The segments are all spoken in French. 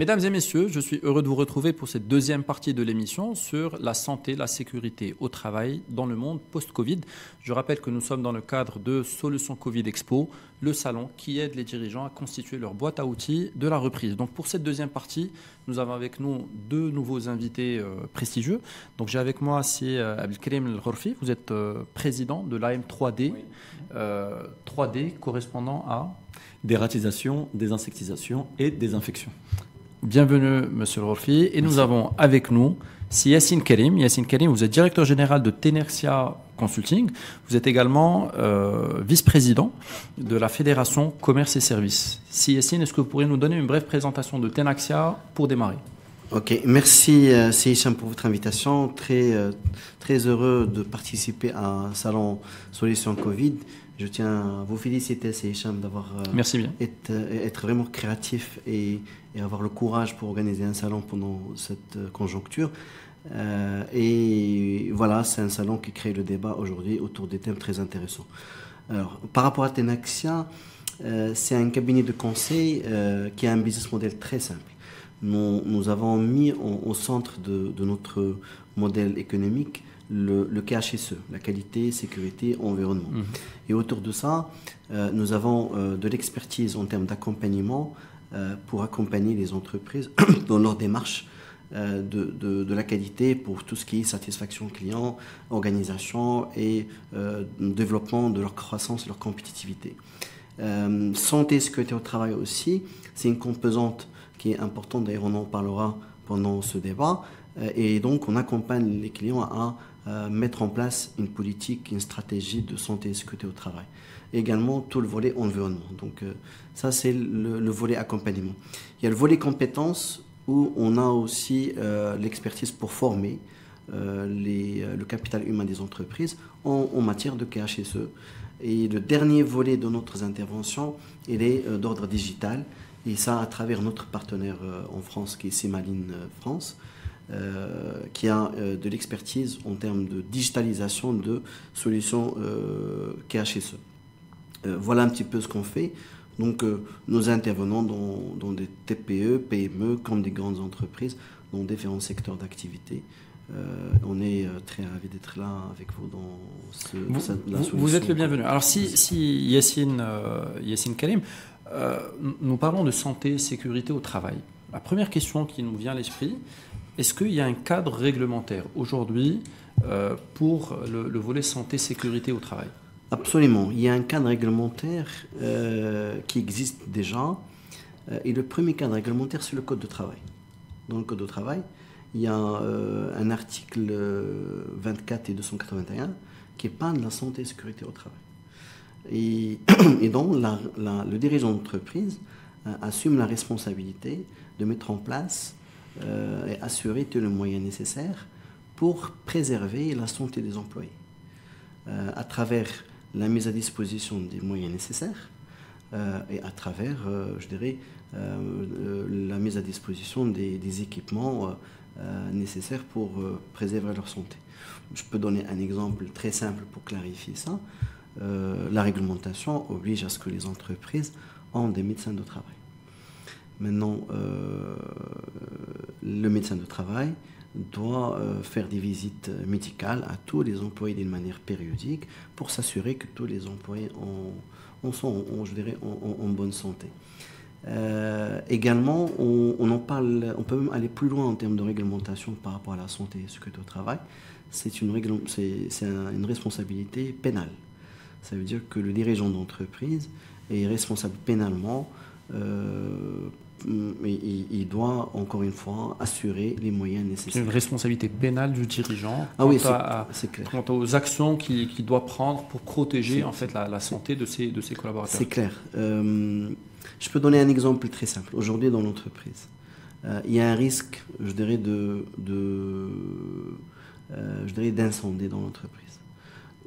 Mesdames et messieurs, je suis heureux de vous retrouver pour cette deuxième partie de l'émission sur la santé, la sécurité au travail dans le monde post-Covid. Je rappelle que nous sommes dans le cadre de Solutions Covid Expo, le salon qui aide les dirigeants à constituer leur boîte à outils de la reprise. Donc pour cette deuxième partie, nous avons avec nous deux nouveaux invités prestigieux. Donc j'ai avec moi Abdelkarim El-Ghorfi, vous êtes président de l'AM3D, oui. 3D correspondant à dératisation, désinsectisation et désinfection. Bienvenue, monsieur El-Ghorfi. Et nous avons avec nous Yassine Karim. Yassine Karim, vous êtes directeur général de Tenerxia Consulting. Vous êtes également vice-président de la Fédération Commerce et Services. Yassine, est-ce que vous pourriez nous donner une brève présentation de Tenerxia pour démarrer? Ok, merci Hicham pour votre invitation. Très heureux de participer à un salon Solutions Covid. Je tiens à vous féliciter, Hicham, d'avoir être vraiment créatif et avoir le courage pour organiser un salon pendant cette conjoncture. Et voilà, c'est un salon qui crée le débat aujourd'hui autour des thèmes très intéressants. Alors, par rapport à Tenerxia, c'est un cabinet de conseil qui a un business model très simple. Nous avons mis au centre de notre modèle économique le KHSE, la qualité, sécurité, environnement. Et autour de ça, nous avons de l'expertise en termes d'accompagnement pour accompagner les entreprises dans leur démarche de la qualité pour tout ce qui est satisfaction client, organisation et développement de leur croissance, leur compétitivité. Santé et sécurité au travail aussi, c'est une composante qui est importante, d'ailleurs on en parlera pendant ce débat, et donc on accompagne les clients à mettre en place une politique, une stratégie de santé et sécurité au travail. Et également tout le volet environnement. Donc ça c'est le volet accompagnement. Il y a le volet compétences où on a aussi l'expertise pour former le capital humain des entreprises en matière de KHSE. Et le dernier volet de notre intervention, il est d'ordre digital. Et ça à travers notre partenaire en France qui est Simaline France. Qui a de l'expertise en termes de digitalisation de solutions KHSE. Voilà un petit peu ce qu'on fait. Donc, nous intervenons dans des TPE, PME, comme des grandes entreprises, dans différents secteurs d'activité. On est très ravis d'être là avec vous dans la solution. Vous êtes le bienvenu. Alors, si Yassine Karim, nous parlons de santé et sécurité au travail. La première question qui nous vient à l'esprit, est-ce qu'il y a un cadre réglementaire aujourd'hui pour le volet santé-sécurité au travail? Absolument. Il y a un cadre réglementaire qui existe déjà. Et le premier cadre réglementaire, c'est le Code de travail. Dans le Code de travail, il y a un article 24 et 281 qui parle de la santé et sécurité au travail. Et donc, le dirigeant d'entreprise assume la responsabilité de mettre en place et assurer tous les moyens nécessaires pour préserver la santé des employés à travers la mise à disposition des moyens nécessaires et à travers, je dirais, la mise à disposition des équipements nécessaires pour préserver leur santé. Je peux donner un exemple très simple pour clarifier ça. La réglementation oblige à ce que les entreprises ont des médecins de travail. Maintenant, le médecin de travail doit faire des visites médicales à tous les employés d'une manière périodique pour s'assurer que tous les employés sont en bonne santé. Également, on peut même aller plus loin en termes de réglementation par rapport à la santé et sécurité au travail. C'est une responsabilité pénale. Ça veut dire que le dirigeant d'entreprise est responsable pénalement. Il doit, encore une fois, assurer les moyens nécessaires. C'est une responsabilité pénale du dirigeant c'est clair. Quant aux actions qu'il doit prendre pour protéger en fait, la santé de ses collaborateurs. C'est clair. Je peux donner un exemple très simple. Aujourd'hui, dans l'entreprise, il y a un risque, je dirais, d'incendie dans l'entreprise,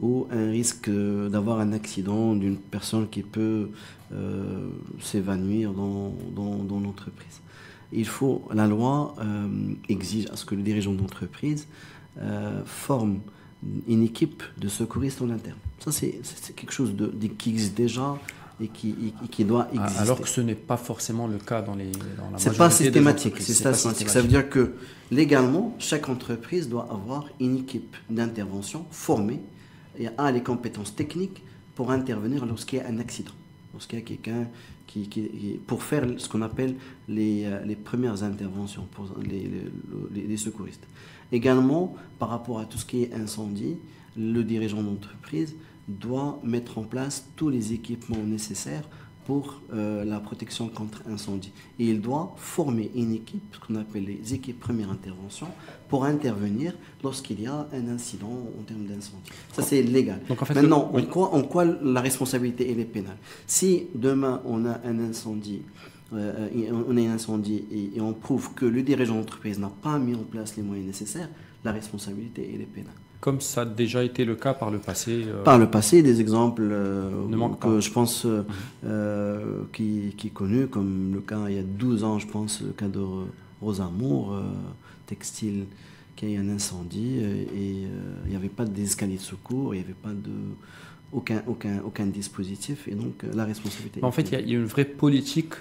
ou un risque d'avoir un accident d'une personne qui peut s'évanouir dans l'entreprise. La loi exige à ce que le dirigeant d'entreprise forme une équipe de secouristes en interne. Ça, c'est quelque chose qui existe déjà et qui doit exister. Alors que ce n'est pas forcément le cas dans la c'est pas majorité des systématique. entreprises. C'est pas systématique. Ça veut dire que légalement, chaque entreprise doit avoir une équipe d'intervention formée et a les compétences techniques pour intervenir lorsqu'il y a un accident, lorsqu'il y a quelqu'un pour faire ce qu'on appelle les premières interventions pour les secouristes. Également, par rapport à tout ce qui est incendie, le dirigeant d'entreprise doit mettre en place tous les équipements nécessaires pour la protection contre incendie. Et il doit former une équipe, ce qu'on appelle les équipes première intervention, pour intervenir lorsqu'il y a un incident en termes d'incendie. Ça, c'est légal. Donc, en fait, maintenant, en quoi la responsabilité elle est pénale? Si demain on a un incendie, et on prouve que le dirigeant d'entreprise n'a pas mis en place les moyens nécessaires, la responsabilité elle est pénale. Comme ça a déjà été le cas par le passé. Par le passé, des exemples que je pense qui est connu, comme le cas il y a 12 ans, je pense, le cas de Rosamour, textile, qui a eu un incendie et il n'y avait pas d'escalier de secours, il n'y avait pas aucun dispositif, et donc la responsabilité. En fait, il y a une vraie politique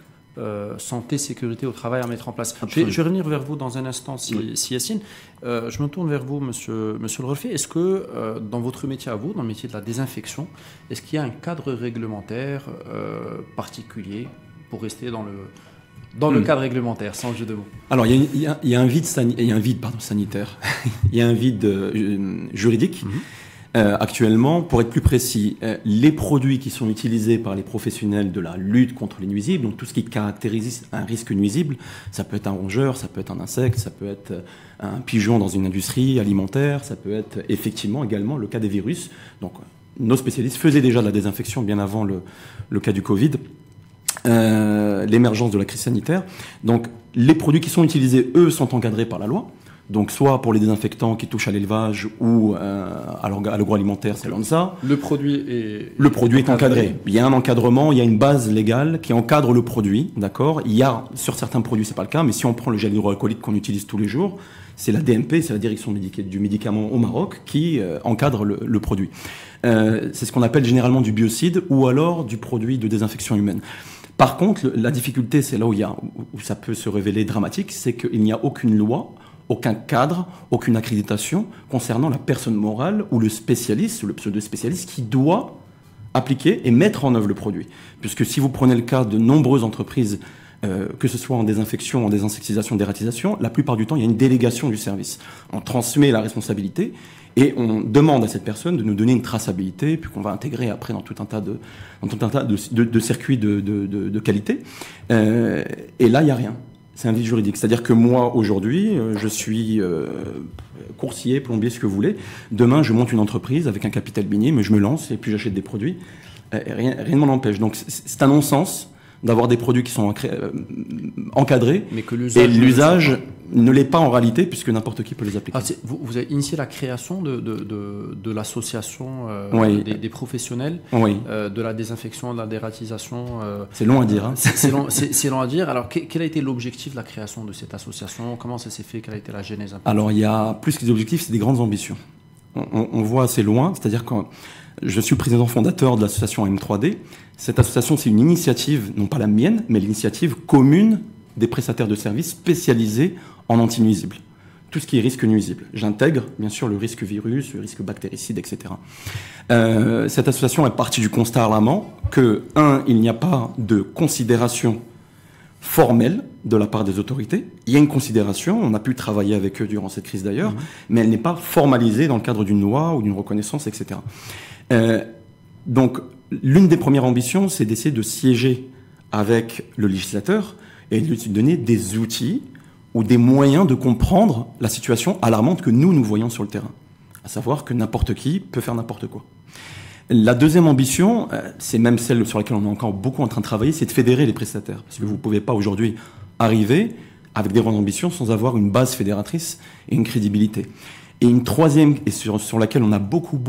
santé, sécurité au travail à mettre en place. Je vais revenir vers vous dans un instant, si Yacine. Je me tourne vers vous, monsieur Le Refet. Est-ce que dans votre métier à vous, dans le métier de la désinfection, est-ce qu'il y a un cadre réglementaire particulier pour rester dans le cadre réglementaire, sans jeu de mots? Alors, il y a un vide sanitaire, il y a un vide juridique. Actuellement, pour être plus précis, les produits qui sont utilisés par les professionnels de la lutte contre les nuisibles, donc tout ce qui caractérise un risque nuisible, ça peut être un rongeur, ça peut être un insecte, ça peut être un pigeon dans une industrie alimentaire, ça peut être effectivement également le cas des virus. Donc, nos spécialistes faisaient déjà de la désinfection bien avant le cas du Covid, l'émergence de la crise sanitaire. Donc, les produits qui sont utilisés, eux, sont encadrés par la loi. Donc, soit pour les désinfectants qui touchent à l'élevage ou à l'agroalimentaire, c'est l'ANSA. Le produit est encadré. Il y a un encadrement, il y a une base légale qui encadre le produit, d'accord. Il y a, sur certains produits, c'est pas le cas, mais si on prend le gel hydroalcoolique qu'on utilise tous les jours, c'est la DMP, c'est la direction du médicament au Maroc, qui encadre le produit. C'est ce qu'on appelle généralement du biocide ou alors du produit de désinfection humaine. Par contre, la difficulté, c'est là où ça peut se révéler dramatique, c'est qu'il n'y a aucune loi, aucun cadre, aucune accréditation concernant la personne morale ou le spécialiste, ou le pseudo-spécialiste qui doit appliquer et mettre en œuvre le produit. Puisque si vous prenez le cas de nombreuses entreprises, que ce soit en désinfection, en désinsectisation, dératisation, la plupart du temps, il y a une délégation du service. On transmet la responsabilité et on demande à cette personne de nous donner une traçabilité, puis qu'on va intégrer après dans tout un tas de circuits de qualité. Et là, il n'y a rien. C'est un vide juridique. C'est-à-dire que moi, aujourd'hui, je suis coursier, plombier, ce que vous voulez. Demain, je monte une entreprise avec un capital minier, mais je me lance et puis j'achète des produits. Rien ne m'en empêche. Donc, c'est un non-sens d'avoir des produits qui sont encadrés, mais que l'usage ne l'est pas en réalité, puisque n'importe qui peut les appliquer. Vous avez initié la création de l'association des professionnels de la désinfection, de la dératisation. C'est long à dire. Hein. C'est long à dire. Alors, quel a été l'objectif de la création de cette association? Comment ça s'est fait? Quelle a été la genèse? Alors, il y a plus que des objectifs, c'est des grandes ambitions. On voit assez loin, c'est-à-dire que je suis le président fondateur de l'association M3D. Cette association, c'est une initiative, non pas la mienne, mais l'initiative commune des prestataires de services spécialisés en anti-nuisibles. Tout ce qui est risque nuisible. J'intègre, bien sûr, le risque virus, le risque bactéricide, etc. Cette association est partie du constat alarmant que, il n'y a pas de considération formelle de la part des autorités. Il y a une considération, on a pu travailler avec eux durant cette crise d'ailleurs, mais elle n'est pas formalisée dans le cadre d'une loi ou d'une reconnaissance, etc. Donc, l'une des premières ambitions, c'est d'essayer de siéger avec le législateur et de lui donner des outils ou des moyens de comprendre la situation alarmante que nous voyons sur le terrain. À savoir que n'importe qui peut faire n'importe quoi. La deuxième ambition, c'est même celle sur laquelle on est encore beaucoup en train de travailler, c'est de fédérer les prestataires. Parce que vous ne pouvez pas aujourd'hui arriver avec des grandes ambitions sans avoir une base fédératrice et une crédibilité. Et une troisième, et sur laquelle on a beaucoup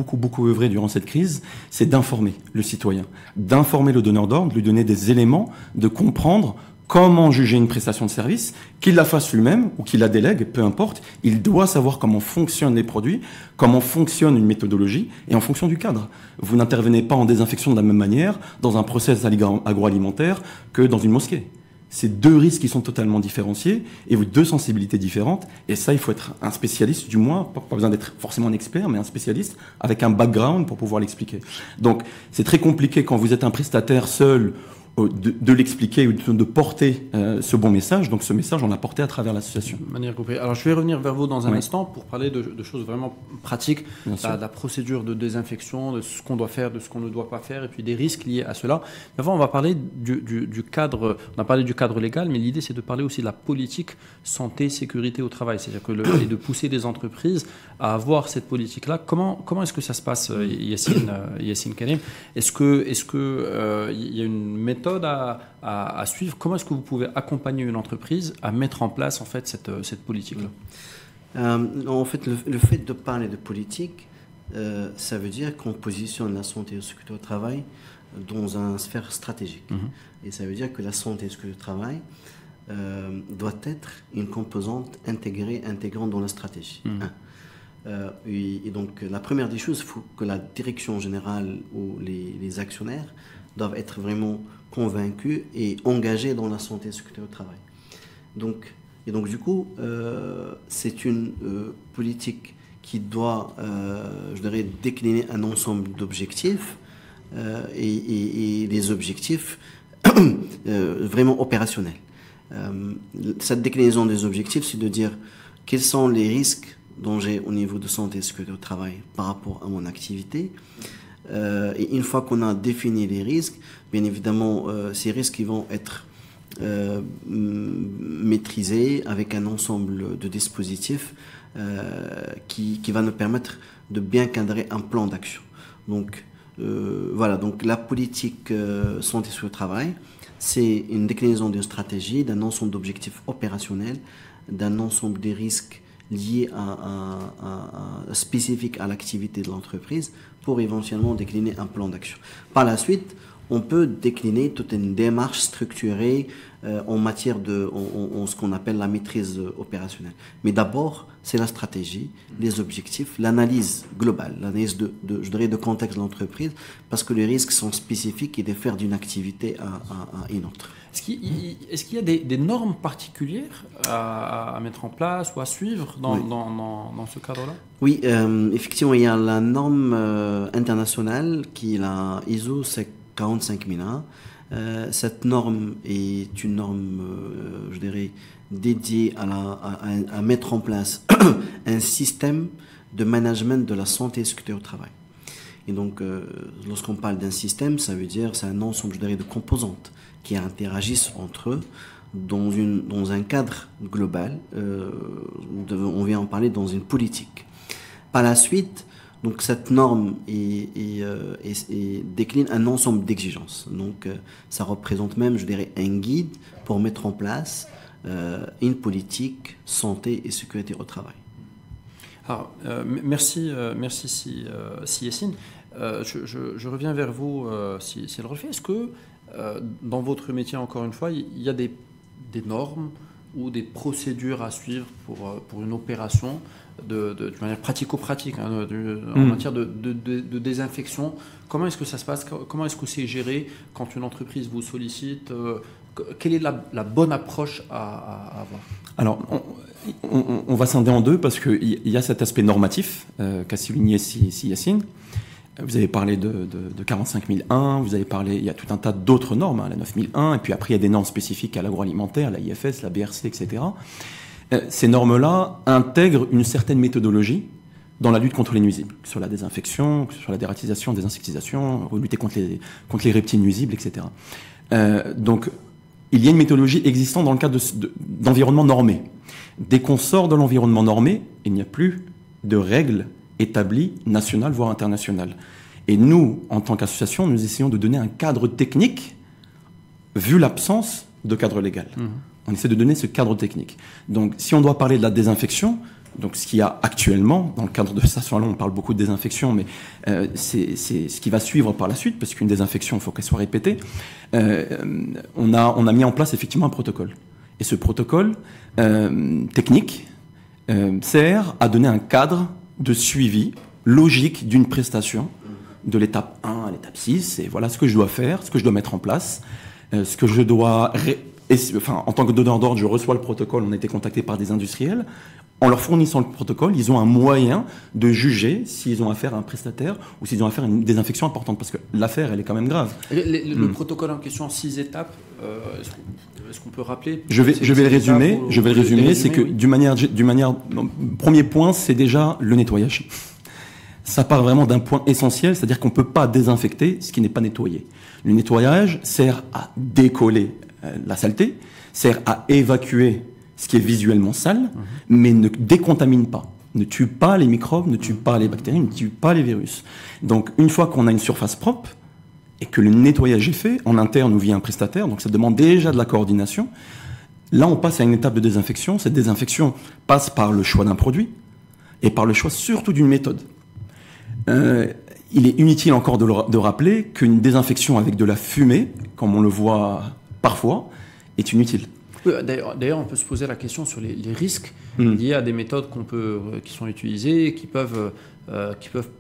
œuvré durant cette crise, c'est d'informer le citoyen, d'informer le donneur d'ordre, de lui donner des éléments, de comprendre comment juger une prestation de service, qu'il la fasse lui-même ou qu'il la délègue, peu importe, il doit savoir comment fonctionnent les produits, comment fonctionne une méthodologie, et en fonction du cadre. Vous n'intervenez pas en désinfection de la même manière dans un process agroalimentaire que dans une mosquée. C'est deux risques qui sont totalement différenciés et deux sensibilités différentes. Et ça, il faut être un spécialiste, du moins, pas besoin d'être forcément un expert, mais un spécialiste avec un background pour pouvoir l'expliquer. Donc, c'est très compliqué quand vous êtes un prestataire seul de l'expliquer ou de porter ce bon message. Donc ce message, on l'a porté à travers l'association. De manière groupée. Alors je vais revenir vers vous dans un instant pour parler de choses vraiment pratiques, la procédure de désinfection, de ce qu'on doit faire, de ce qu'on ne doit pas faire, et puis des risques liés à cela. Mais avant, on va parler du cadre. On a parlé du cadre légal, mais l'idée, c'est de parler aussi de la politique santé, sécurité au travail. C'est-à-dire que et de pousser les entreprises à avoir cette politique-là. Comment est-ce que ça se passe, Yassine Karim? Est-ce que y a une méthode à suivre? Comment est-ce que vous pouvez accompagner une entreprise à mettre en place en fait cette politique-là? En fait, le fait de parler de politique, ça veut dire qu'on positionne la santé et la sécurité au travail dans une sphère stratégique. Et ça veut dire que la santé et la sécurité au travail doit être une composante intégrante dans la stratégie. Et donc, la première des choses, il faut que la direction générale ou les actionnaires doivent être vraiment convaincus et engagés dans la santé et la sécurité au travail. Donc, du coup, c'est une politique qui doit, je dirais, décliner un ensemble d'objectifs et des objectifs vraiment opérationnels. Cette déclinaison des objectifs, c'est de dire quels sont les risques dont j'ai au niveau de santé et sécurité au travail par rapport à mon activité. Et une fois qu'on a défini les risques, bien évidemment, ces risques ils vont être maîtrisés avec un ensemble de dispositifs qui va nous permettre de bien cadrer un plan d'action. Donc, voilà, donc la politique santé sur le travail, c'est une déclinaison d'une stratégie, d'un ensemble d'objectifs opérationnels, d'un ensemble des risques liés spécifiques à l'activité de l'entreprise pour éventuellement décliner un plan d'action. Par la suite, on peut décliner toute une démarche structurée en matière de ce qu'on appelle la maîtrise opérationnelle. Mais d'abord, c'est la stratégie, les objectifs, l'analyse globale, l'analyse je dirais de contexte de l'entreprise, parce que les risques sont spécifiques et diffèrent d'une activité à une autre. Est-ce qu'il y a des normes particulières à mettre en place ou à suivre dans ce cadre-là? Oui, effectivement, il y a la norme internationale qui est la ISO 45001. Cette norme est une norme, je dirais, dédiée à mettre en place un système de management de la santé et sécurité au travail. Et donc, lorsqu'on parle d'un système, ça veut dire c'est un ensemble, je dirais, de composantes qui interagissent entre eux dans un cadre global. On vient en parler dans une politique. Par la suite, donc cette norme décline un ensemble d'exigences. Donc, ça représente même, je dirais, un guide pour mettre en place une politique santé et sécurité au travail. Alors, merci Yassine. Je reviens vers vous, si elle refait. Est-ce que dans votre métier, encore une fois, il y a des normes ou des procédures à suivre pour une opération de manière pratico-pratique, en matière de désinfection? Comment est-ce que ça se passe? Comment est-ce que c'est géré quand une entreprise vous sollicite? Quelle est la bonne approche à avoir? Alors, on va scinder en deux parce qu'il y a cet aspect normatif qu'a souligné Yassine. Vous avez parlé de 45001, vous avez parlé, il y a tout un tas d'autres normes, la 9001, et puis après il y a des normes spécifiques à l'agroalimentaire, la IFS, la BRC, etc. Ces normes-là intègrent une certaine méthodologie dans la lutte contre les nuisibles, sur la désinfection, sur la dératisation, désinsectisation, lutter contre les reptiles nuisibles, etc. Donc, il y a une méthodologie existant dans le cadre d'environnement normé. Dès qu'on sort de l'environnement normé, il n'y a plus de règles établies, nationales, voire internationales. Et nous, en tant qu'association, nous essayons de donner un cadre technique, vu l'absence de cadre légal. On essaie de donner ce cadre technique. Donc, si on doit parler de la désinfection, Donc ce qu'il y a actuellement, dans le cadre de ça, là on parle beaucoup de désinfection, mais c'est ce qui va suivre par la suite, parce qu'une désinfection, il faut qu'elle soit répétée. On a mis en place effectivement un protocole. Et ce protocole technique sert à donner un cadre de suivi logique d'une prestation de l'étape 1 à l'étape 6, et voilà ce que je dois faire, ce que je dois mettre en place, ce que je dois... en tant que donneur d'ordre, je reçois le protocole, on a été contacté par des industriels. En leur fournissant le protocole, ils ont un moyen de juger s'ils ont affaire à un prestataire ou s'ils ont affaire à une désinfection importante, parce que l'affaire, elle est quand même grave. Le protocole en question, 6 étapes, est-ce qu'on peut rappeler? Je vais le résumer, c'est que premier point, c'est déjà le nettoyage. Ça part vraiment d'un point essentiel, c'est-à-dire qu'on ne peut pas désinfecter ce qui n'est pas nettoyé. Le nettoyage sert à décoller la saleté, sert à évacuer ce qui est visuellement sale, mais ne décontamine pas, ne tue pas les microbes, ne tue pas les bactéries, ne tue pas les virus. Donc une fois qu'on a une surface propre, et que le nettoyage est fait, en interne ou via un prestataire, donc ça demande déjà de la coordination, là on passe à une étape de désinfection. Cette désinfection passe par le choix d'un produit, et par le choix surtout d'une méthode. Il est inutile encore de rappeler qu'une désinfection avec de la fumée, comme on le voit parfois, est inutile. Oui, d'ailleurs, on peut se poser la question sur les risques liés à des méthodes qui sont utilisées et qui peuvent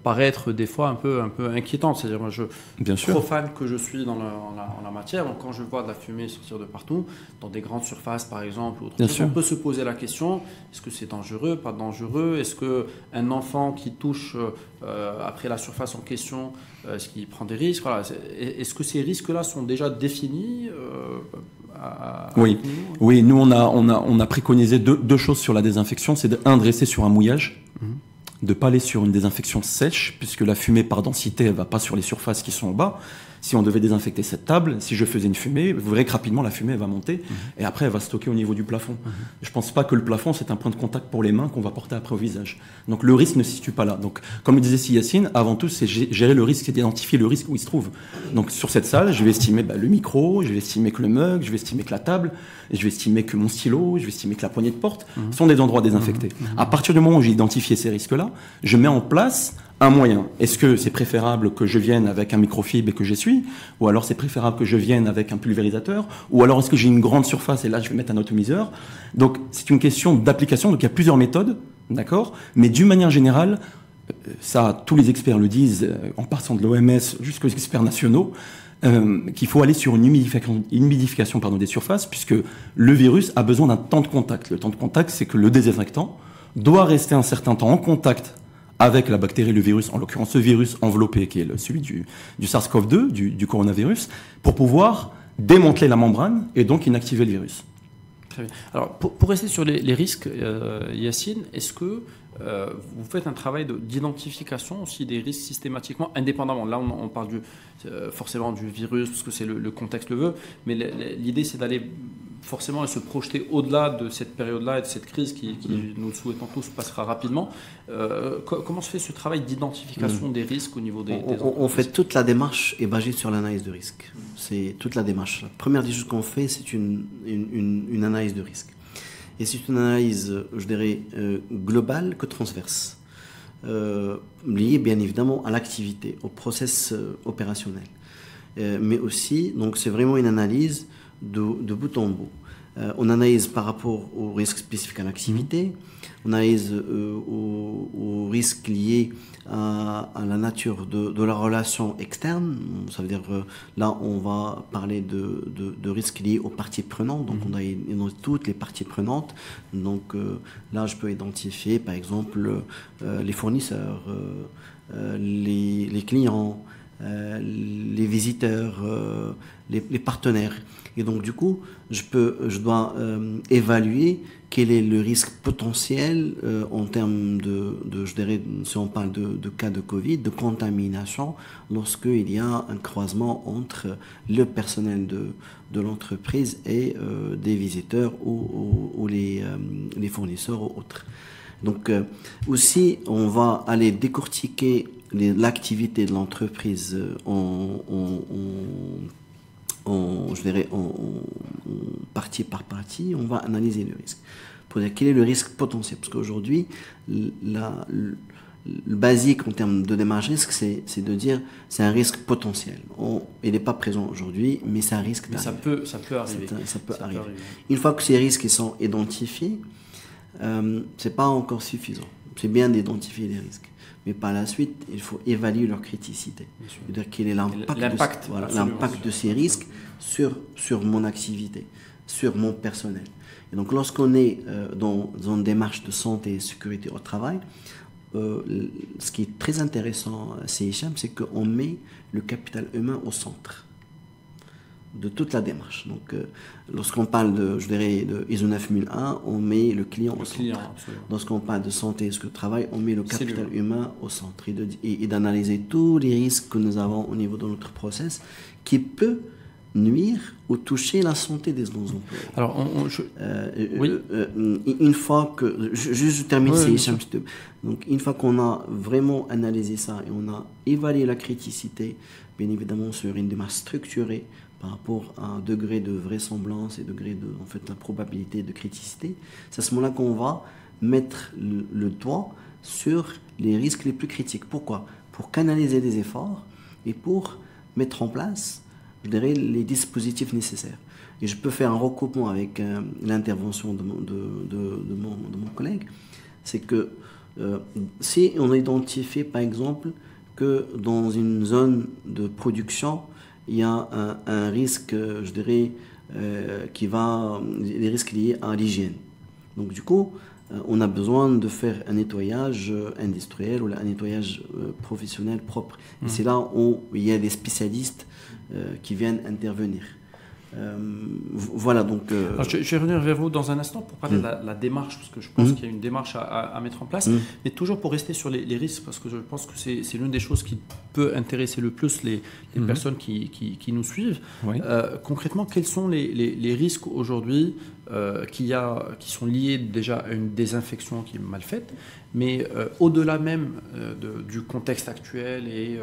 paraître des fois un peu inquiétantes. C'est-à-dire, moi, profane que je suis dans la matière, donc quand je vois de la fumée sortir de partout, dans des grandes surfaces par exemple, on peut se poser la question, est-ce que c'est dangereux, pas dangereux? Est-ce qu'un enfant qui touche après la surface en question, est-ce qu'il prend des risques? Voilà. Est-ce que ces risques-là sont déjà définis Oui, nous on a préconisé deux choses sur la désinfection. C'est de rester sur un mouillage, de ne pas aller sur une désinfection sèche, puisque la fumée par densité, elle ne va pas sur les surfaces qui sont en bas. Si on devait désinfecter cette table, si je faisais une fumée, vous verrez que rapidement la fumée elle va monter et après elle va stocker au niveau du plafond. Je ne pense pas que le plafond c'est un point de contact pour les mains qu'on va porter après au visage. Donc le risque ne se situe pas là. Donc comme le disait Yacine, avant tout c'est gérer le risque et d'identifier le risque où il se trouve. Donc sur cette salle, je vais estimer le micro, je vais estimer que le mug, je vais estimer que la table, et je vais estimer que mon stylo, je vais estimer que la poignée de porte sont des endroits désinfectés. À partir du moment où j'ai identifié ces risques-là, je mets en place un moyen. Est-ce que c'est préférable que je vienne avec un microfibre et que j'essuie, ou alors c'est préférable que je vienne avec un pulvérisateur, ou alors est-ce que j'ai une grande surface et là je vais mettre un atomiseur? Donc c'est une question d'application, donc il y a plusieurs méthodes, d'accord? Mais d'une manière générale, ça tous les experts le disent, en passant de l'OMS jusqu'aux experts nationaux, qu'il faut aller sur une humidification des surfaces, puisque le virus a besoin d'un temps de contact. Le temps de contact, c'est que le désinfectant doit rester un certain temps en contact avec la bactérie, le virus, en l'occurrence ce virus enveloppé qui est celui du SARS-CoV-2, du coronavirus, pour pouvoir démanteler la membrane et donc inactiver le virus. Très bien. Alors pour rester sur les risques, Yacine, est-ce que vous faites un travail d'identification aussi des risques systématiquement, indépendamment? Là on parle forcément du virus parce que c'est le contexte le veut, mais l'idée c'est d'aller forcément se projeter au-delà de cette période-là et de cette crise qui nous le souhaitons tous, passera rapidement. Comment se fait ce travail d'identification des risques au niveau des on fait toute la démarche est basée sur l'analyse de risque. C'est toute la démarche. La première des choses qu'on fait, c'est une analyse de risque. Et c'est une analyse, je dirais, globale que transverse, liée bien évidemment à l'activité, au process opérationnel. Mais aussi, donc c'est vraiment une analyse de bout en bout. On analyse par rapport aux risques spécifiques à l'activité, on analyse aux risques liés à la nature de la relation externe. Ça veut dire là on va parler de risques liés aux parties prenantes, donc on a toutes les parties prenantes. Donc là je peux identifier par exemple les fournisseurs, les clients, les visiteurs, les partenaires. Et donc du coup, je dois évaluer quel est le risque potentiel en termes je dirais, si on parle de cas de Covid, de contamination, lorsqu'il y a un croisement entre le personnel de l'entreprise et des visiteurs ou les fournisseurs ou autres. Donc aussi, on va aller décortiquer l'activité de l'entreprise je dirais en partie par partie, on va analyser le risque. pour dire quel est le risque potentiel. Parce qu'aujourd'hui, le basique en termes de démarche risque, c'est de dire c'est un risque potentiel. Il n'est pas présent aujourd'hui, mais c'est un risque d'arriver. Ça peut arriver. Ça peut arriver. Une fois que ces risques sont identifiés, c'est pas encore suffisant. C'est bien d'identifier les risques. Mais par la suite, il faut évaluer leur criticité. C'est-à-dire quel est l'impact de ces risques sur mon activité, sur mon personnel. Et donc lorsqu'on est dans une démarche de santé et sécurité au travail, ce qui est très intéressant chez Hicham, c'est qu'on met le capital humain au centre de toute la démarche. Donc, lorsqu'on parle de ISO 9001, on met le client au centre. Lorsqu'on parle de santé et de travail, on met le capital humain au centre et d'analyser tous les risques que nous avons au niveau de notre process qui peut nuire ou toucher la santé des employés. Alors, une fois que... Je termine, donc, une fois qu'on a vraiment analysé ça et on a évalué la criticité, bien évidemment sur une démarche structurée par rapport à un degré de vraisemblance et degré de la probabilité de criticité, c'est à ce moment-là qu'on va mettre le doigt sur les risques les plus critiques. Pourquoi? Pour canaliser des efforts et pour mettre en place les dispositifs nécessaires. Et je peux faire un recoupement avec l'intervention de mon collègue. C'est que si on identifie par exemple que dans une zone de production, il y a un risque, des risques liés à l'hygiène. Donc du coup, on a besoin de faire un nettoyage industriel ou un nettoyage professionnel propre. Et c'est là où il y a des spécialistes qui viennent intervenir. Voilà, donc... Alors, je vais revenir vers vous dans un instant pour parler de la démarche, parce que je pense qu'il y a une démarche à mettre en place, mais toujours pour rester sur les risques, parce que je pense que c'est l'une des choses qui peut intéresser le plus les personnes qui nous suivent. Oui. Concrètement, quels sont les risques aujourd'hui qui sont liés déjà à une désinfection qui est mal faite, mais au-delà même du contexte actuel et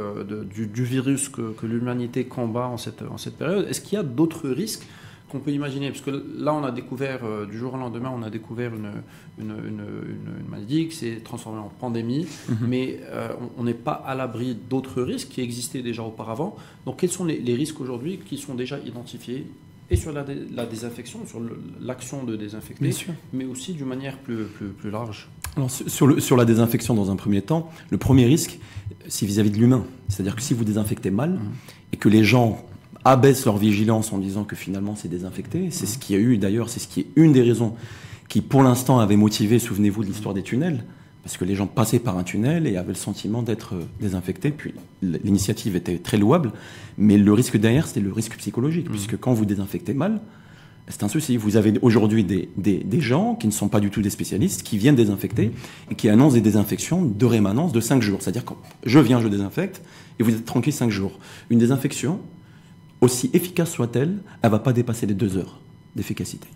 du virus que l'humanité combat en cette période, est-ce qu'il y a d'autres risques qu'on peut imaginer? Parce que là, on a découvert, du jour au lendemain, on a découvert une maladie qui s'est transformée en pandémie, mais on n'est pas à l'abri d'autres risques qui existaient déjà auparavant. Donc, quels sont les risques aujourd'hui qui sont déjà identifiés et sur la désinfection, sur l'action de désinfecter, mais aussi d'une manière plus large? Alors, sur la désinfection, dans un premier temps, le premier risque, c'est vis-à-vis de l'humain. C'est-à-dire que si vous désinfectez mal et que les gens abaissent leur vigilance en disant que finalement c'est désinfecté, c'est ce qui a eu d'ailleurs, c'est ce qui est une des raisons qui pour l'instant avait motivé, souvenez-vous de l'histoire des tunnels, parce que les gens passaient par un tunnel et avaient le sentiment d'être désinfectés, puis l'initiative était très louable, mais le risque derrière c'était le risque psychologique, puisque quand vous désinfectez mal, c'est un souci. Vous avez aujourd'hui des gens qui ne sont pas du tout des spécialistes, qui viennent désinfecter et qui annoncent des désinfections de rémanence de 5 jours. C'est-à-dire que je viens, je désinfecte et vous êtes tranquille 5 jours. Une désinfection, aussi efficace soit-elle, elle ne va pas dépasser les 2 heures d'efficacité.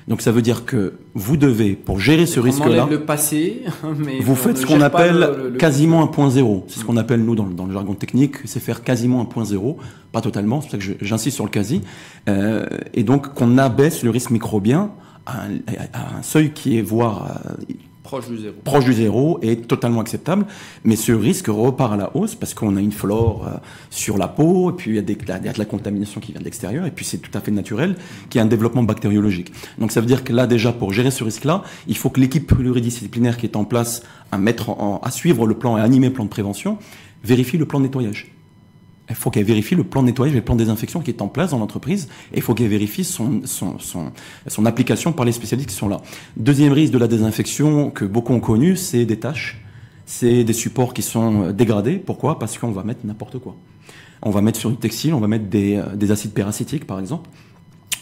Donc ça veut dire que vous devez, pour gérer ce risque-là, le passé, mais vous faites ce qu'on appelle quasiment un point zéro. C'est ce qu'on appelle, nous, dans le jargon technique, c'est faire quasiment un point zéro. Pas totalement, c'est pour ça que j'insiste sur le quasi. Et donc qu'on abaisse le risque microbien à un seuil qui est, voire... proche du zéro est totalement acceptable, mais ce risque repart à la hausse parce qu'on a une flore sur la peau, et puis il y a de la contamination qui vient de l'extérieur, et puis c'est tout à fait naturel qu'il y ait un développement bactériologique. Donc ça veut dire que là déjà, pour gérer ce risque-là, il faut que l'équipe pluridisciplinaire qui est en place à suivre le plan et animer le plan de prévention vérifie le plan de nettoyage. Il faut qu'elle vérifie le plan de nettoyage et le plan de désinfection qui est en place dans l'entreprise, et il faut qu'elle vérifie son application par les spécialistes qui sont là. Deuxième risque de la désinfection que beaucoup ont connu, c'est des taches, c'est des supports qui sont dégradés. Pourquoi? Parce qu'on va mettre n'importe quoi. On va mettre sur du textile, on va mettre des acides peracétiques par exemple,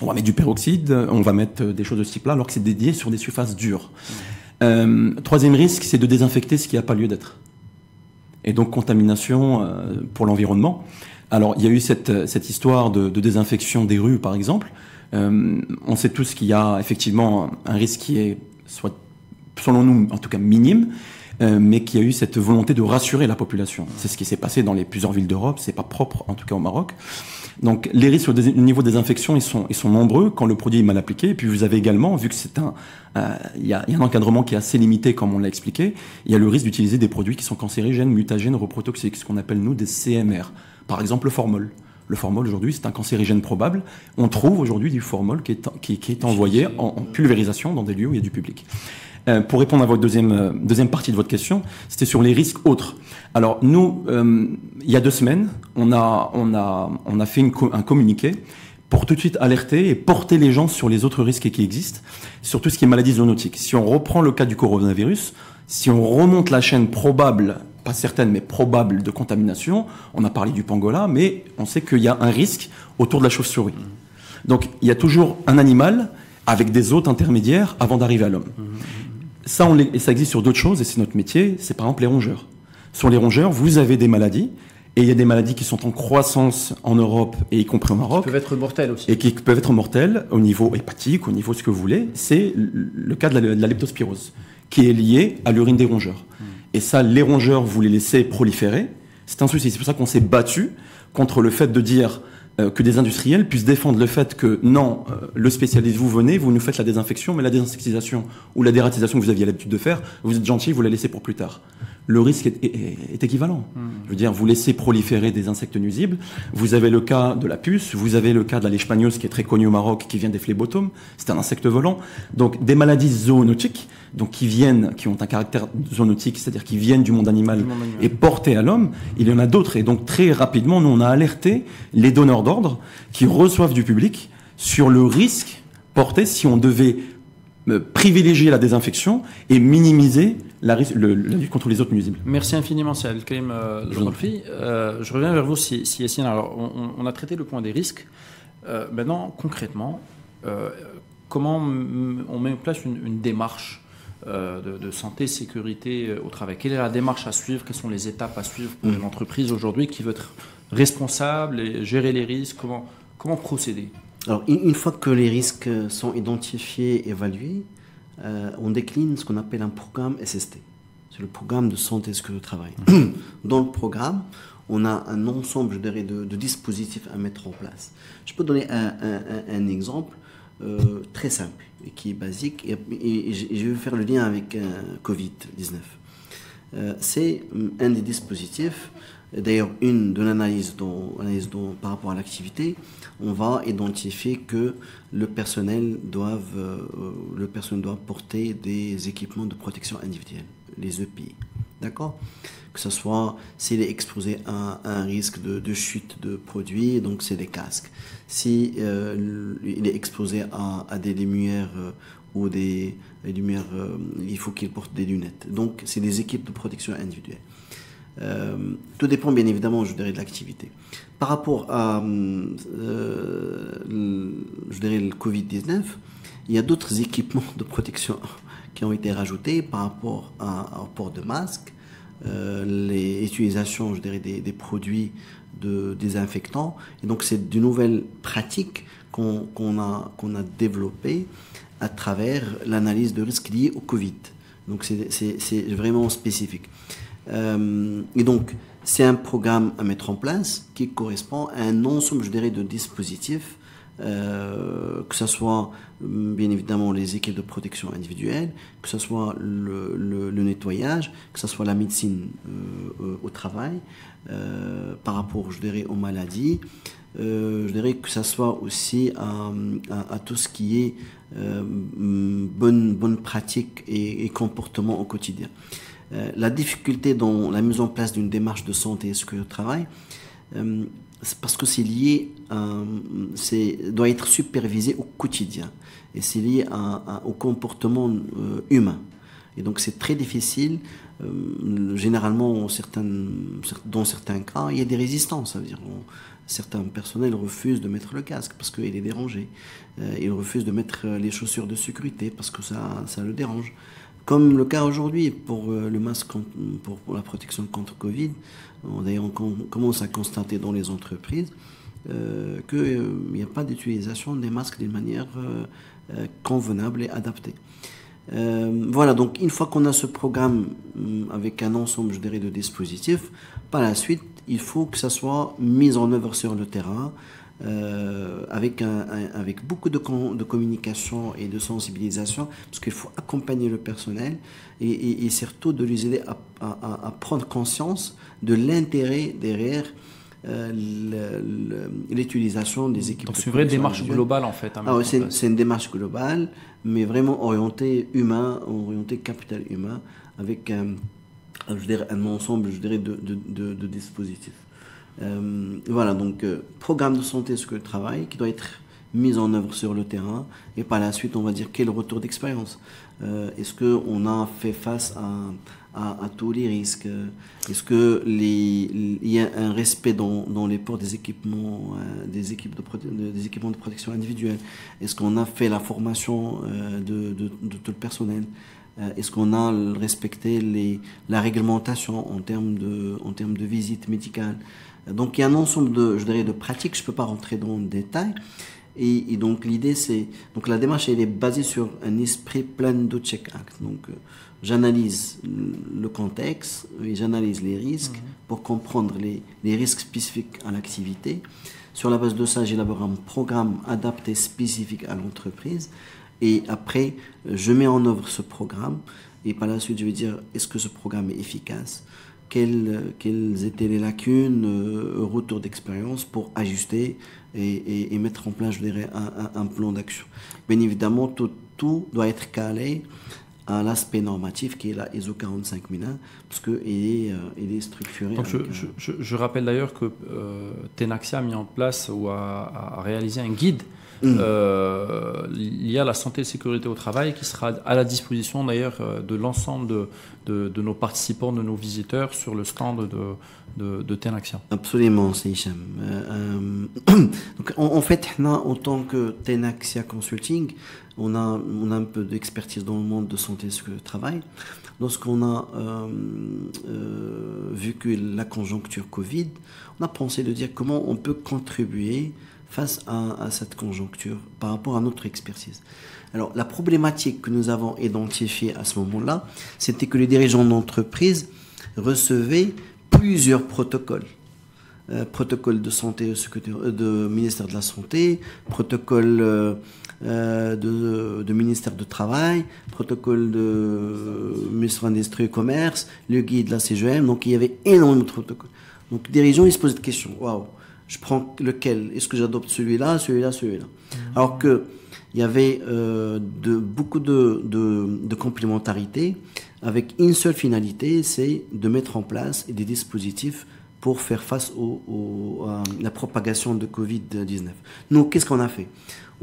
on va mettre du peroxyde, on va mettre des choses de ce type-là alors que c'est dédié sur des surfaces dures. Troisième risque, c'est de désinfecter ce qui n'a pas lieu d'être. Et donc contamination pour l'environnement. Alors il y a eu cette histoire de désinfection des rues par exemple. On sait tous qu'il y a effectivement un risque qui est, soit selon nous en tout cas minime, mais qui a eu cette volonté de rassurer la population. C'est ce qui s'est passé dans les plusieurs villes d'Europe, c'est pas propre en tout cas au Maroc. Donc les risques au niveau des infections, ils sont nombreux quand le produit est mal appliqué. Et puis vous avez également, vu que il y a un encadrement qui est assez limité, comme on l'a expliqué, il y a le risque d'utiliser des produits qui sont cancérigènes, mutagènes, reprotoxiques, ce qu'on appelle nous des CMR. Par exemple le formol. Le formol aujourd'hui, c'est un cancérigène probable. On trouve aujourd'hui du formol qui est envoyé en pulvérisation dans des lieux où il y a du public. Pour répondre à votre deuxième partie de votre question, c'était sur les risques autres. Alors nous, il y a 2 semaines, on a fait un communiqué pour tout de suite alerter et porter les gens sur les autres risques qui existent, sur tout ce qui est maladies zoonotiques. Si on reprend le cas du coronavirus, si on remonte la chaîne probable, pas certaine, mais probable de contamination, on a parlé du pangolin, mais on sait qu'il y a un risque autour de la chauve-souris. Donc il y a toujours un animal avec des hôtes intermédiaires avant d'arriver à l'homme. Ça existe sur d'autres choses, et c'est notre métier, c'est par exemple les rongeurs. Sur les rongeurs, vous avez des maladies, et il y a des maladies qui sont en croissance en Europe, et y compris au Maroc. Qui peuvent être mortelles aussi. Et qui peuvent être mortelles au niveau hépatique, au niveau ce que vous voulez. C'est le cas de la leptospirose, qui est lié à l'urine des rongeurs. Et ça, les rongeurs, vous les laissez proliférer. C'est un souci. C'est pour ça qu'on s'est battu contre le fait de dire que des industriels puissent défendre le fait que non, le spécialiste, vous venez, vous nous faites la désinfection, mais la désinsectisation ou la dératisation que vous aviez l'habitude de faire, vous êtes gentil, vous la laissez pour plus tard. Le risque est équivalent. Je veux dire, vous laissez proliférer des insectes nuisibles. Vous avez le cas de la puce, vous avez le cas de la leishmaniose qui est très connu au Maroc, qui vient des phlébotomes. C'est un insecte volant. Donc, des maladies zoonotiques, donc qui ont un caractère zoonotique, c'est-à-dire qui viennent du monde animal et portées à l'homme. Il y en a d'autres. Et donc, très rapidement, nous, on a alerté les donneurs d'ordre qui reçoivent du public sur le risque porté si on devait privilégier la désinfection et minimiser la lutte contre les autres nuisibles. Merci infiniment, c'est Al-Karim Jolfi. Je reviens vers vous, si Yassine. Alors, on a traité le point des risques. Maintenant, concrètement, comment on met en place une démarche de santé, sécurité au travail? Quelle est la démarche à suivre? Quelles sont les étapes à suivre pour une entreprise aujourd'hui qui veut être responsable et gérer les risques? Comment procéder? Alors, une fois que les risques sont identifiés, évalués, on décline ce qu'on appelle un programme SST. C'est le programme de santé et sécurité au travail. Dans le programme, on a un ensemble, je dirais, de dispositifs à mettre en place. Je peux donner un exemple très simple et qui est basique, et je vais faire le lien avec Covid-19. C'est un des dispositifs. D'ailleurs, de l'analyse par rapport à l'activité, on va identifier que le personnel doit porter des équipements de protection individuelle, les EPI. D'accord? Que ce soit s'il est exposé à un risque de chute de produits, donc c'est des casques. Si il est exposé à des lumières ou des lumières, il faut qu'il porte des lunettes. Donc c'est des équipes de protection individuelle. Tout dépend bien évidemment, je dirais, de l'activité. Par rapport à je dirais, le Covid-19, il y a d'autres équipements de protection qui ont été rajoutés par rapport au port de masques, les utilisations, je dirais, des produits de désinfectants. Et donc c'est de nouvelles pratiques qu'on a développées à travers l'analyse de risques liés au Covid. Donc c'est vraiment spécifique. Et donc, c'est un programme à mettre en place qui correspond à un ensemble, je dirais, de dispositifs, que ce soit bien évidemment les équipes de protection individuelle, que ce soit le nettoyage, que ce soit la médecine au travail, par rapport, je dirais, aux maladies, je dirais que ce soit aussi à tout ce qui est bonne pratique et comportement au quotidien. La difficulté dans la mise en place d'une démarche de santé et sécurité au travail, c'est parce que c'est lié, doit être supervisé au quotidien et c'est lié au comportement humain. Et donc c'est très difficile. Généralement, dans certains cas, il y a des résistances. Ça veut dire, certains personnels refusent de mettre le casque parce qu'il est dérangé. Ils refusent de mettre les chaussures de sécurité parce que ça le dérange. Comme le cas aujourd'hui pour le masque pour la protection contre Covid. D'ailleurs, on commence à constater dans les entreprises qu'il n'y a pas d'utilisation des masques d'une manière convenable et adaptée. Voilà, donc une fois qu'on a ce programme avec un ensemble, je dirais, de dispositifs, par la suite, il faut que ça soit mis en œuvre sur le terrain, avec beaucoup de communication et de sensibilisation, parce qu'il faut accompagner le personnel et surtout de les aider à prendre conscience de l'intérêt derrière l'utilisation des équipes. Donc c'est une vraie démarche globale en fait. C'est une démarche globale, mais vraiment orientée humain, orientée capital humain, avec je dirais, un ensemble, je dirais, de dispositifs. Voilà, donc programme de santé sur le travail qui doit être mis en œuvre sur le terrain, et par la suite on va dire quel retour d'expérience. Est-ce qu'on a fait face à tous les risques? Est-ce qu'il y a un respect dans les ports des équipements, des équipements de protection individuelle? Est-ce qu'on a fait la formation de tout le personnel? Est-ce qu'on a respecté la réglementation en termes de visite médicale? Donc il y a un ensemble je dirais, de pratiques, je ne peux pas rentrer dans le détail. Et donc l'idée c'est, donc la démarche elle est basée sur un esprit plan de check-act. Donc j'analyse le contexte et j'analyse les risques pour comprendre les risques spécifiques à l'activité. Sur la base de ça, j'élabore un programme adapté spécifique à l'entreprise. Et après, je mets en œuvre ce programme. Et par la suite, je vais dire, est-ce que ce programme est efficace? Quelles étaient les lacunes, retour d'expérience pour ajuster et mettre en place, je dirais, un plan d'action. Bien évidemment, tout doit être calé à l'aspect normatif qui est la ISO 45001, parce qu'il est structuré. Donc je rappelle d'ailleurs que Tenaxia a mis en place ou a réalisé un guide lié à la santé et sécurité au travail qui sera à la disposition d'ailleurs de l'ensemble de nos participants, de nos visiteurs sur le stand de Tenaxia. Absolument, c'est Hicham. Donc en fait, en tant que Tenaxia Consulting, on a un peu d'expertise dans le monde de santé et sécurité au travail. Lorsqu'on a vécu la conjoncture Covid, on a pensé de dire comment on peut contribuer face à cette conjoncture par rapport à notre expertise. Alors, la problématique que nous avons identifiée à ce moment-là, c'était que les dirigeants d'entreprise recevaient plusieurs protocoles. Protocole de santé, de ministère de la Santé, protocole de ministère du Travail, protocole de ministère de l'Industrie et Commerce, le guide de la CGM. Donc, il y avait énormément de protocoles. Donc, les dirigeants, ils se posaient des questions. Waouh! Je prends lequel? Est-ce que j'adopte celui-là, celui-là, celui-là? Alors que il y avait beaucoup de complémentarité avec une seule finalité, c'est de mettre en place des dispositifs pour faire face à la propagation de Covid-19. Nous, qu'est-ce qu'on a fait?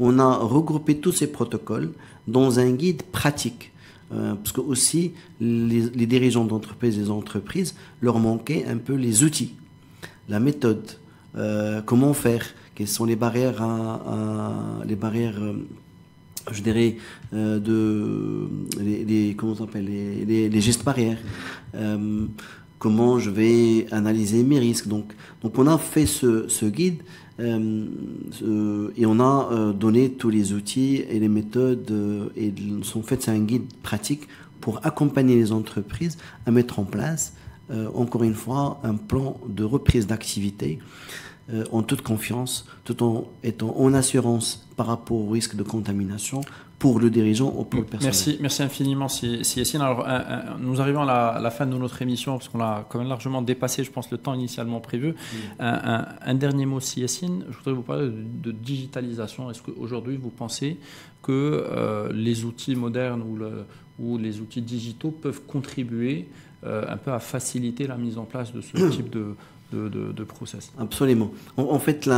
On a regroupé tous ces protocoles dans un guide pratique. Parce que aussi, les dirigeants d'entreprise et des entreprises leur manquaient un peu les outils, la méthode. Comment faire, quelles sont les barrières je dirais comment on s'appelle les gestes barrières, comment je vais analyser mes risques. Donc on a fait ce guide et on a donné tous les outils et les méthodes et en fait c'est un guide pratique pour accompagner les entreprises à mettre en place encore une fois, un plan de reprise d'activité en toute confiance, tout en étant en assurance par rapport au risque de contamination pour le dirigeant ou pour le personnel. Merci infiniment, Yassine. Alors, nous arrivons à la fin de notre émission, parce qu'on a quand même largement dépassé, je pense, le temps initialement prévu. Un dernier mot, Yassine. Je voudrais vous parler de digitalisation. Est-ce qu'aujourd'hui, vous pensez que les outils modernes ou les outils digitaux peuvent contribuer un peu à faciliter la mise en place de ce type de process? Absolument. En fait,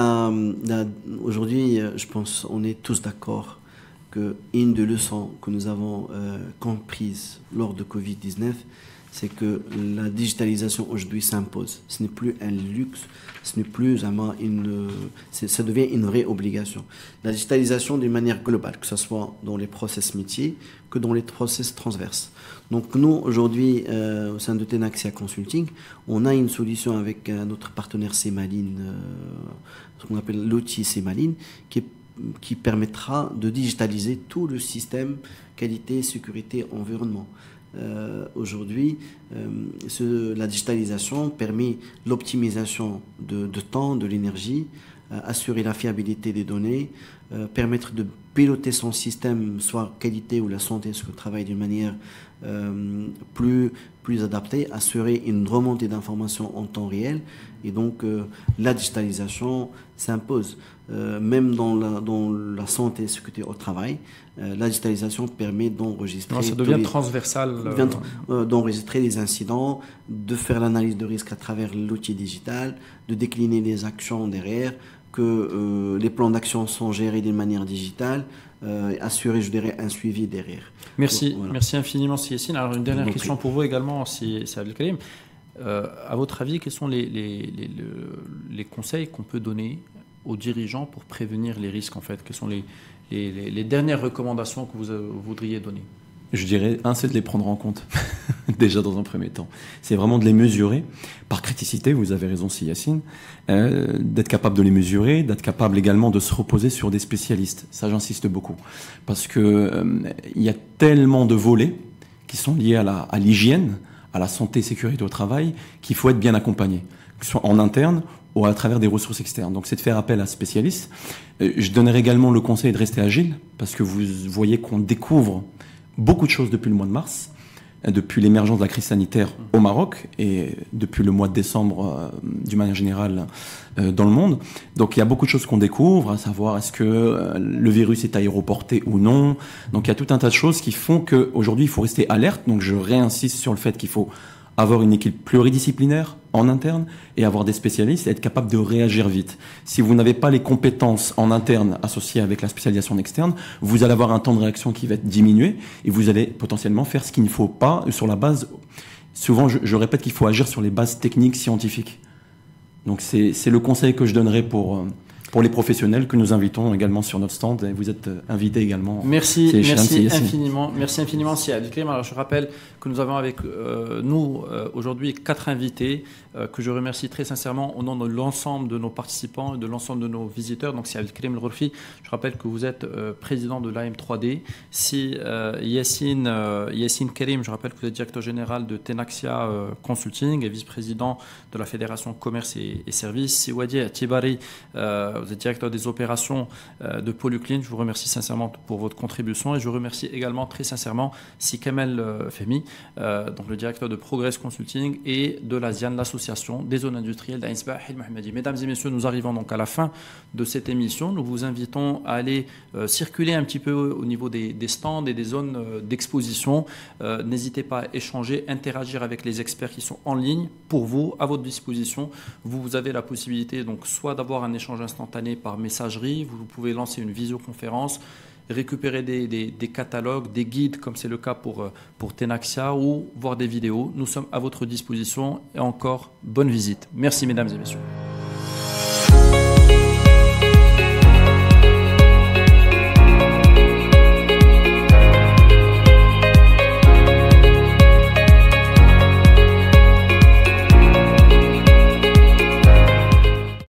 aujourd'hui, je pense on est tous d'accord qu'une des leçons que nous avons comprises lors de Covid-19, c'est que la digitalisation aujourd'hui s'impose. Ce n'est plus un luxe, ce n'est plus vraiment ça devient une vraie obligation. La digitalisation d'une manière globale, que ce soit dans les process métiers que dans les process transverses. Donc nous, aujourd'hui, au sein de Tenaxia Consulting, on a une solution avec notre partenaire Cemaline, ce qu'on appelle l'outil Cemaline, qui qui permettra de digitaliser tout le système qualité, sécurité, environnement. Aujourd'hui, la digitalisation permet l'optimisation de temps, de l'énergie, assurer la fiabilité des données, permettre de piloter son système, soit qualité ou la santé sur le travail d'une manière plus adaptée, assurer une remontée d'informations en temps réel. Et donc, la digitalisation s'impose. Même dans la santé et la sécurité au travail, la digitalisation permet d'enregistrer... Ça devient transversal. D'enregistrer les incidents, de faire l'analyse de risque à travers l'outil digital, de décliner les actions derrière, que les plans d'action sont gérés d'une manière digitale, assurer, je dirais, un suivi derrière. Merci, donc, voilà. Merci infiniment, Si Yassine. Alors, une dernière question pour vous également, Si Abdelkarim. À votre avis, quels sont les conseils qu'on peut donner aux dirigeants pour prévenir les risques, en fait? Quelles sont les dernières recommandations que vous voudriez donner? Je dirais, c'est de les prendre en compte, déjà dans un premier temps. C'est vraiment de les mesurer par criticité, vous avez raison, Si Yassine, d'être capable de les mesurer, d'être capable également de se reposer sur des spécialistes. Ça, j'insiste beaucoup. Parce que il y a tellement de volets qui sont liés à l'hygiène, à la santé et sécurité au travail, qu'il faut être bien accompagné, que ce soit en interne ou à travers des ressources externes. Donc c'est de faire appel à un spécialiste. Je donnerai également le conseil de rester agile, parce que vous voyez qu'on découvre beaucoup de choses depuis le mois de mars, depuis l'émergence de la crise sanitaire au Maroc et depuis le mois de décembre d'une manière générale dans le monde. Donc il y a beaucoup de choses qu'on découvre, à savoir est-ce que le virus est aéroporté ou non. Donc il y a tout un tas de choses qui font qu'aujourd'hui il faut rester alerte. Donc je réinsiste sur le fait qu'il faut avoir une équipe pluridisciplinaire en interne et avoir des spécialistes et être capable de réagir vite. Si vous n'avez pas les compétences en interne associées avec la spécialisation externe, vous allez avoir un temps de réaction qui va être diminué et vous allez potentiellement faire ce qu'il ne faut pas sur la base... Souvent, je répète qu'il faut agir sur les bases techniques, scientifiques. Donc c'est le conseil que je donnerai pour les professionnels que nous invitons également sur notre stand. Et vous êtes invités également. Merci infiniment, Si Abdelkarim. Alors je rappelle que nous avons avec nous aujourd'hui 4 invités que je remercie très sincèrement au nom de l'ensemble de nos participants et de l'ensemble de nos visiteurs. Donc Si Abdelkarim El-Ghorfi, je rappelle que vous êtes président de l'AM3D. Si Yassine Karim, je rappelle que vous êtes directeur général de Tenaxia Consulting et vice-président de la Fédération Commerce et Services. Si Wadi Tibari, vous êtes directeur des opérations de Polyclean. Je vous remercie sincèrement pour votre contribution et je remercie également très sincèrement Si Kamel Fehmi, donc le directeur de Progress Consulting et de l'ASIAN, l'association des zones industrielles d'Ain Sebaa El Mohammadi. Mesdames et messieurs, nous arrivons donc à la fin de cette émission. Nous vous invitons à aller circuler un petit peu au niveau des stands et des zones d'exposition. N'hésitez pas à échanger, interagir avec les experts qui sont en ligne pour vous, à votre disposition. Vous avez la possibilité donc soit d'avoir un échange instantané par messagerie, vous pouvez lancer une visioconférence, récupérer des catalogues, des guides comme c'est le cas pour Tenaxia ou voir des vidéos. Nous sommes à votre disposition et encore bonne visite. Merci mesdames et messieurs.